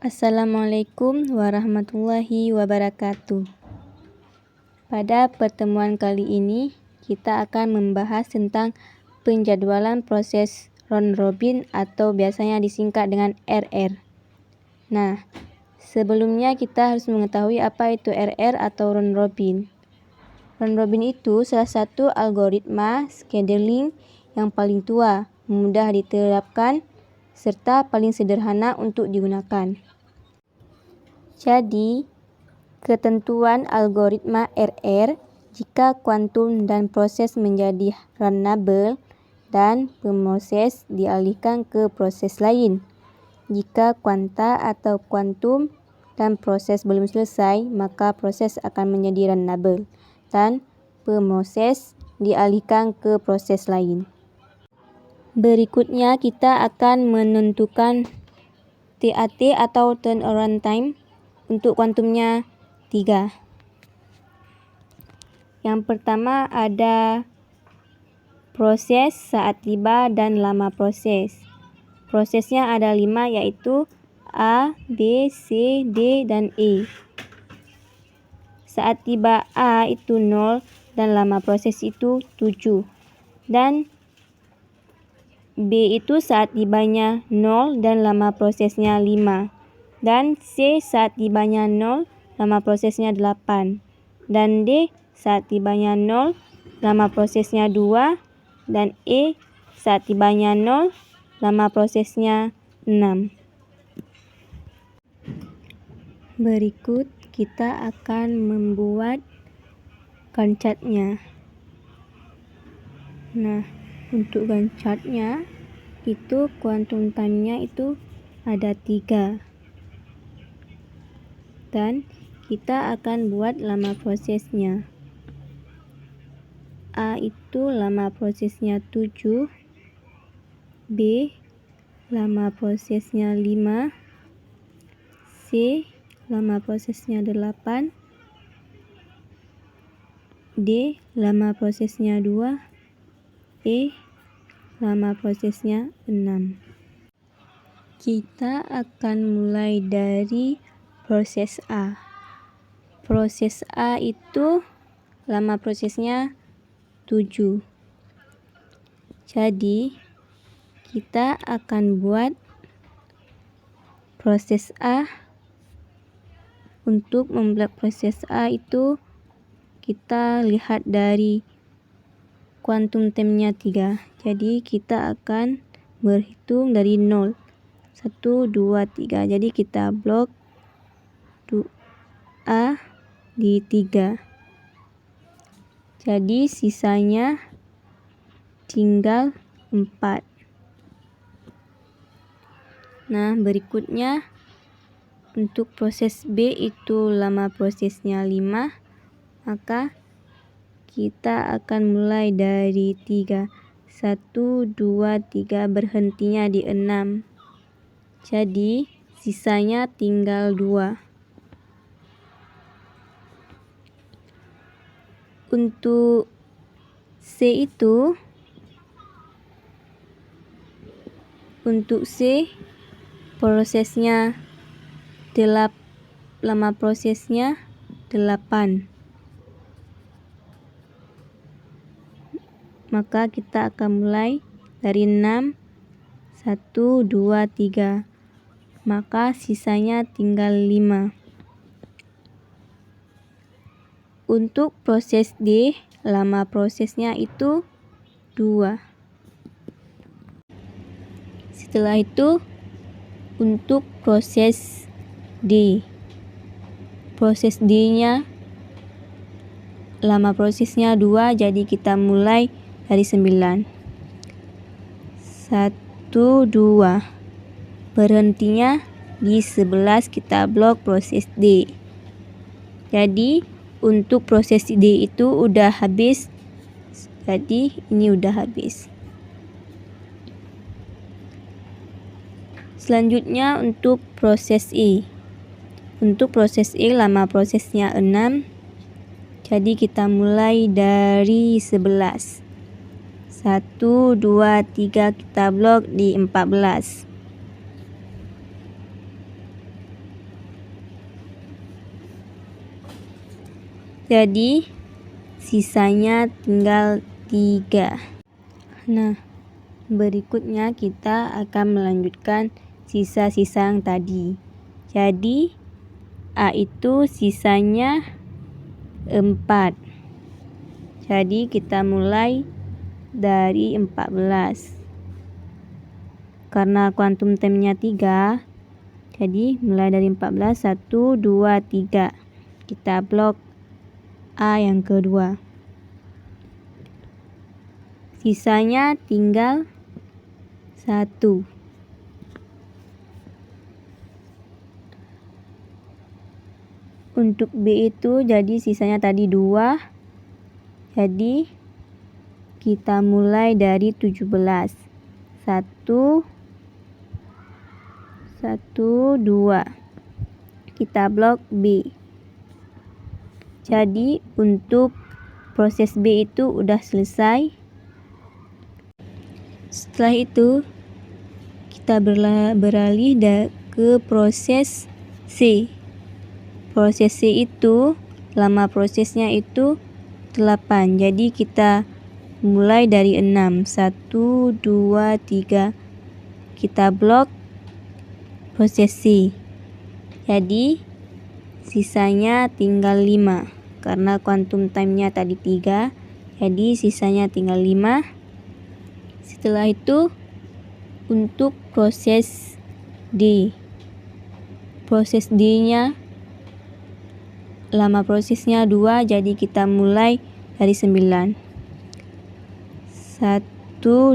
Assalamualaikum warahmatullahi wabarakatuh. Pada pertemuan kali ini, kita akan membahas tentang penjadwalan proses round robin atau biasanya disingkat dengan RR. Nah, sebelumnya kita harus mengetahui apa itu RR atau round robin. Round robin itu salah satu algoritma scheduling yang paling tua, mudah diterapkan, serta paling sederhana untuk digunakan. Jadi, ketentuan algoritma RR jika kuantum dan proses menjadi runnable dan pemroses dialihkan ke proses lain. Jika kuanta atau kuantum dan proses belum selesai, maka proses akan menjadi runnable dan pemroses dialihkan ke proses lain. Berikutnya kita akan menentukan TAT atau turnaround time untuk kuantumnya 3. Yang pertama ada proses, saat tiba, dan lama proses. Prosesnya ada 5 yaitu A, B, C, D, dan E. Saat tiba A itu 0 dan lama proses itu 7. Dan B itu saat tibanya 0 dan lama prosesnya 5. Dan C saat tibanya 0, lama prosesnya 8. Dan D saat tibanya 0, lama prosesnya 2. Dan E saat tibanya 0, lama prosesnya 6. Berikut kita akan membuat Gantt chart-nya. Nah, untuk Gantt chart-nya itu quantum time-nya itu ada 3. Dan kita akan buat lama prosesnya. A itu lama prosesnya 7, B lama prosesnya 5, C lama prosesnya 8, D lama prosesnya 2, E lama prosesnya 6. Kita akan mulai dari proses A. Proses A itu lama prosesnya 7. Jadi, kita akan buat proses A. Untuk membuat proses A itu kita lihat dari quantum time-nya 3. Jadi, kita akan berhitung dari 0. 1, 2, 3. Jadi, kita blok A di 3. Jadi sisanya tinggal 4. Nah, berikutnya untuk proses B itu lama prosesnya 5. Maka kita akan mulai dari 3. 1, 2, 3 berhentinya di 6. Jadi sisanya tinggal 2. Untuk C itu, prosesnya lama prosesnya 8. Maka kita akan mulai dari 6. 1, 2, 3. Maka sisanya tinggal 5. Untuk proses D, lama prosesnya itu 2. Setelah itu, untuk proses D. Proses D-nya lama prosesnya 2, jadi kita mulai dari 9. 1, 2. Berhentinya di 11, kita blok proses D. Jadi untuk proses D itu udah habis. Jadi ini udah habis. Selanjutnya untuk proses E. Untuk proses E lama prosesnya 6. Jadi kita mulai dari 11. 1, 2, 3 kita blok di 14. Jadi sisanya tinggal 3. Nah, berikutnya kita akan melanjutkan sisa-sisa yang tadi. Jadi A itu sisanya 4. Jadi kita mulai dari 14. Karena kuantum time-nya 3, jadi mulai dari 14, 1, 2, 3. Kita blok A yang kedua. Sisanya tinggal 1. Untuk B itu jadi sisanya tadi 2. Jadi kita mulai dari 17. 1, 2. Kita blok B. Jadi untuk proses B itu udah selesai. Setelah itu kita beralih ke proses C. Proses C itu lama prosesnya itu 8. Jadi kita mulai dari 6. 1, 2, 3. Kita blok proses C. Jadi sisanya tinggal 5. Karena quantum time-nya tadi 3. Jadi sisanya tinggal 5. Setelah itu untuk proses D. Proses D-nya lama prosesnya 2, jadi kita mulai dari 9. 1, 2.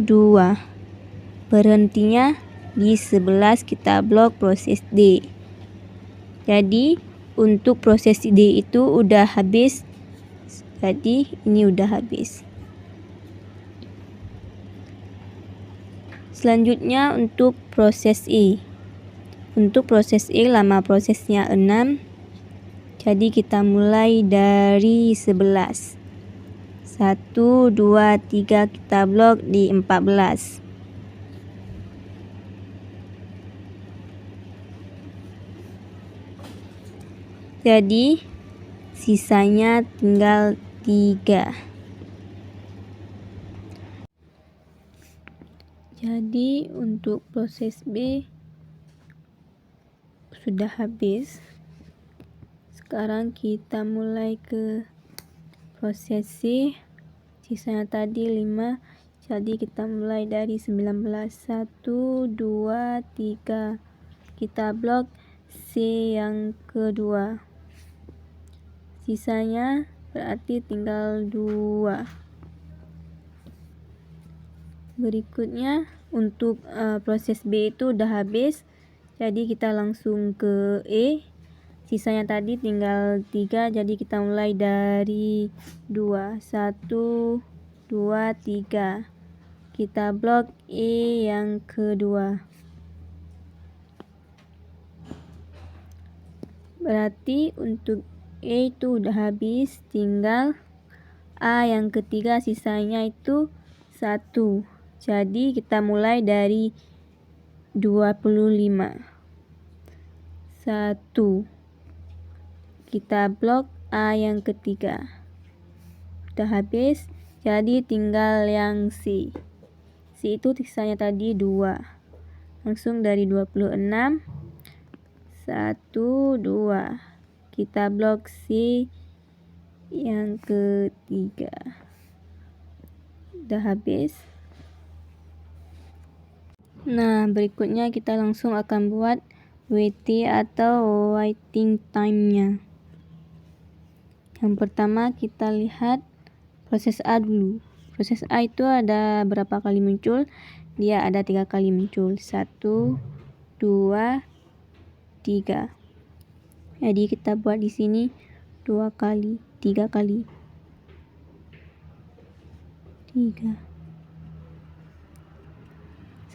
Berhentinya di 11, kita blok proses D. Jadi untuk proses D itu udah habis. Jadi ini udah habis. Selanjutnya untuk proses E. Untuk proses E lama prosesnya 6. Jadi kita mulai dari 11. 1, 2, 3 kita blok di 14. Jadi sisanya tinggal 3. Jadi untuk proses B sudah habis. Sekarang kita mulai ke proses C. Sisanya tadi 5. Jadi kita mulai dari 19. 1, 2, 3. Kita blok C yang kedua. Sisanya berarti tinggal 2. Berikutnya untuk proses B itu udah habis. Jadi kita langsung ke E. Sisanya tadi tinggal 3. Jadi kita mulai dari 2. 1, 2, 3. Kita blok E yang kedua. Berarti untuk E itu udah habis. Tinggal A yang ketiga, sisanya itu 1. Jadi kita mulai dari 25. 1. Kita blok A yang ketiga. Udah habis. Jadi tinggal yang C. C itu sisanya tadi 2. Langsung dari 26. 1, 2. Kita blok C yang ketiga. Udah habis. Nah, berikutnya kita langsung akan buat WT atau waiting time-nya. Yang pertama kita lihat proses A dulu. Proses A itu ada berapa kali muncul? Dia ada 3 kali muncul. 1, 2, 3. Jadi kita buat di sini 2 kali, 3 kali. 3.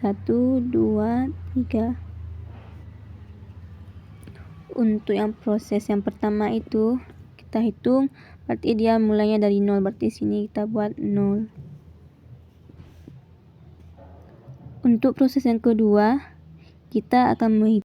1, 2, 3. Untuk yang proses yang pertama itu kita hitung, berarti dia mulainya dari 0. Berarti sini kita buat 0. Untuk proses yang kedua kita akan menghitung